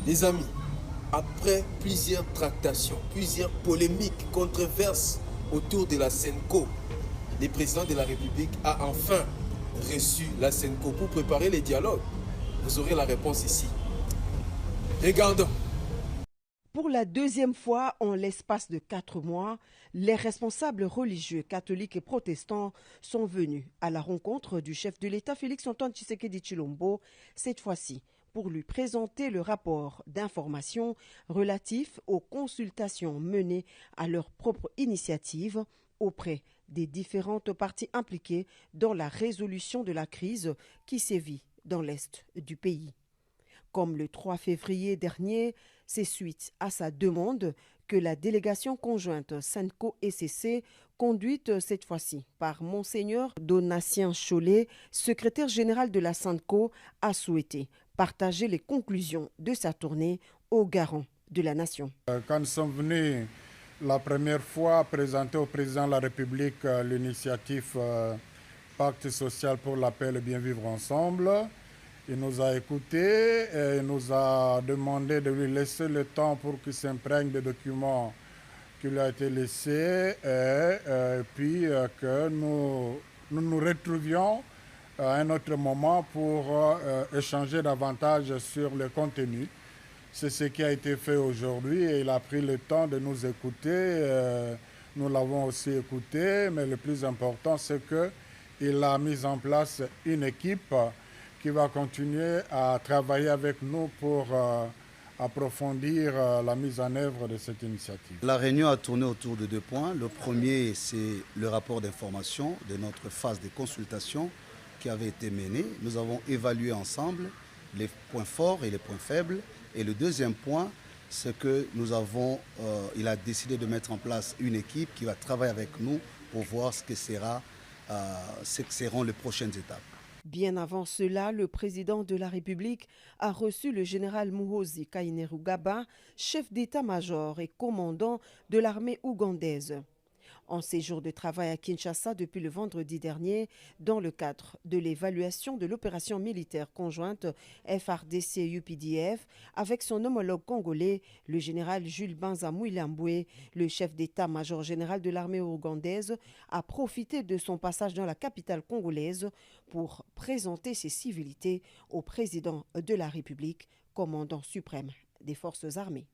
Les amis, après plusieurs tractations, plusieurs polémiques, controverses autour de la SENCO, le président de la République a enfin reçu la SENCO pour préparer les dialogues. Vous aurez la réponse ici. Regardons. Pour la deuxième fois en l'espace de 4 mois, les responsables religieux catholiques et protestants sont venus à la rencontre du chef de l'État Félix-Antoine Tshisekedi Tshilombo, cette fois-ci pour lui présenter le rapport d'information relatif aux consultations menées à leur propre initiative auprès des différentes parties impliquées dans la résolution de la crise qui sévit dans l'est du pays. Comme le 3 février dernier, c'est suite à sa demande que la délégation conjointe SENCO-ECC, conduite cette fois-ci par Monseigneur Donatien Chollet, secrétaire général de la SENCO, a souhaité partager les conclusions de sa tournée aux garants de la nation. Quand nous sommes venus la première fois présenter au président de la République l'initiative Pacte social pour la paix et le bien vivre ensemble, il nous a écoutés et il nous a demandé de lui laisser le temps pour qu'il s'imprègne des documents qui lui ont été laissés et puis que nous retrouvions à un autre moment pour échanger davantage sur le contenu. C'est ce qui a été fait aujourd'hui et il a pris le temps de nous écouter. Nous l'avons aussi écouté, mais le plus important, c'est qu'il a mis en place une équipe qui va continuer à travailler avec nous pour approfondir la mise en œuvre de cette initiative. La réunion a tourné autour de 2 points. Le premier, c'est le rapport d'information de notre phase de consultation qui avait été menée. Nous avons évalué ensemble les points forts et les points faibles. Et le deuxième point, c'est que il a décidé de mettre en place une équipe qui va travailler avec nous pour voir ce que seront les prochaines étapes. Bien avant cela, le président de la République a reçu le général Muhoozi Kainerugaba, chef d'état-major et commandant de l'armée ougandaise. En séjour de travail à Kinshasa depuis le vendredi dernier, dans le cadre de l'évaluation de l'opération militaire conjointe FRDC-UPDF avec son homologue congolais, le général Jules Banza Mouilamboué, le chef d'état-major général de l'armée ougandaise, a profité de son passage dans la capitale congolaise pour présenter ses civilités au président de la République, commandant suprême des forces armées.